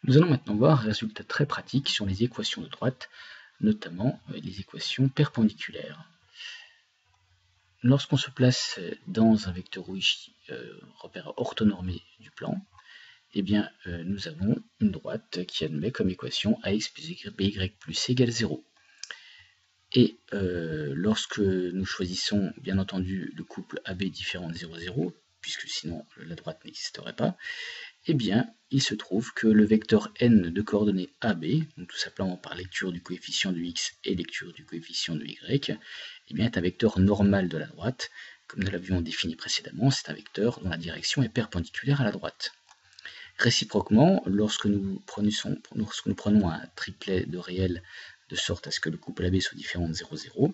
Nous allons maintenant voir un résultat très pratique sur les équations de droite, notamment les équations perpendiculaires. Lorsqu'on se place dans un vecteur repère orthonormé du plan, eh bien, nous avons une droite qui admet comme équation ax plus by plus c égale 0. Et lorsque nous choisissons bien entendu le couple AB différent de 0, 0, puisque sinon la droite n'existerait pas, eh bien, il se trouve que le vecteur n de coordonnées AB, donc tout simplement par lecture du coefficient de x et lecture du coefficient de y, eh bien, est un vecteur normal de la droite. Comme nous l'avions défini précédemment, c'est un vecteur dont la direction est perpendiculaire à la droite. Réciproquement, lorsque nous prenons un triplet de réels de sorte à ce que le couple AB soit différent de 0, 0,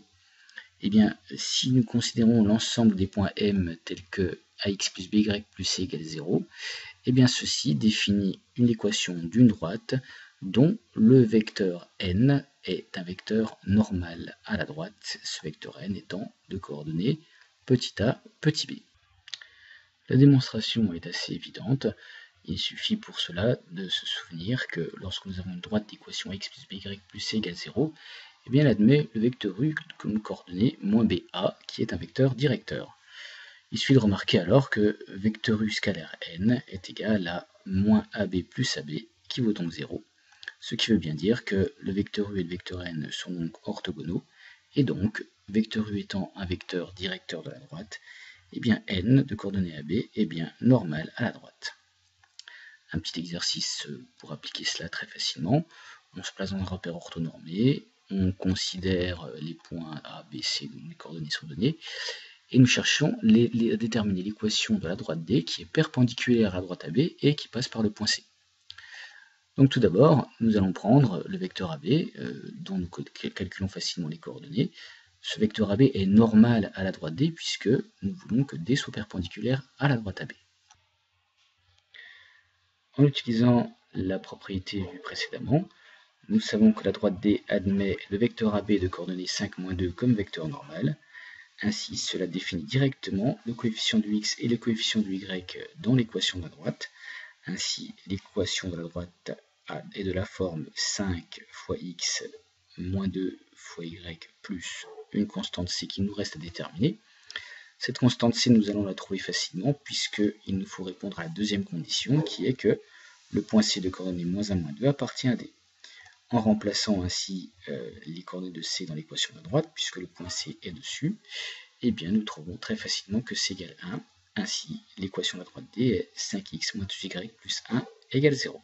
eh bien, si nous considérons l'ensemble des points M tels que ax plus by plus c égale 0, eh bien, ceci définit une équation d'une droite dont le vecteur n est un vecteur normal à la droite, ce vecteur n étant de coordonnées petit a, petit b. La démonstration est assez évidente. Il suffit pour cela de se souvenir que lorsque nous avons une droite d'équation x plus by plus c égale 0, eh bien, elle admet le vecteur u comme coordonnée moins ba, qui est un vecteur directeur. Il suffit de remarquer alors que vecteur u scalaire n est égal à moins ab plus ab, qui vaut donc 0, ce qui veut bien dire que le vecteur u et le vecteur n sont donc orthogonaux, et donc, vecteur u étant un vecteur directeur de la droite, eh bien n de coordonnées ab est bien normal à la droite. Un petit exercice pour appliquer cela très facilement. On se place dans un repère orthonormé, on considère les points A, B, C dont les coordonnées sont données, et nous cherchons à déterminer l'équation de la droite D qui est perpendiculaire à la droite AB et qui passe par le point C. Donc tout d'abord, nous allons prendre le vecteur AB, dont nous calculons facilement les coordonnées. Ce vecteur AB est normal à la droite D puisque nous voulons que D soit perpendiculaire à la droite AB. En utilisant la propriété vue précédemment, nous savons que la droite D admet le vecteur AB de coordonnées 5, 2 comme vecteur normal. Ainsi, cela définit directement le coefficient de x et le coefficient de y dans l'équation de la droite. Ainsi, l'équation de la droite est de la forme 5 fois x moins 2 fois y plus une constante c qu'il nous reste à déterminer. Cette constante c, nous allons la trouver facilement puisqu'il nous faut répondre à la deuxième condition qui est que le point c de coordonnées moins 1, moins 2 appartient à D. En remplaçant ainsi les coordonnées de c dans l'équation de la droite, puisque le point c est dessus, eh bien nous trouvons très facilement que c égale 1. Ainsi, l'équation de la droite D est 5x moins 2y plus 1 égale 0.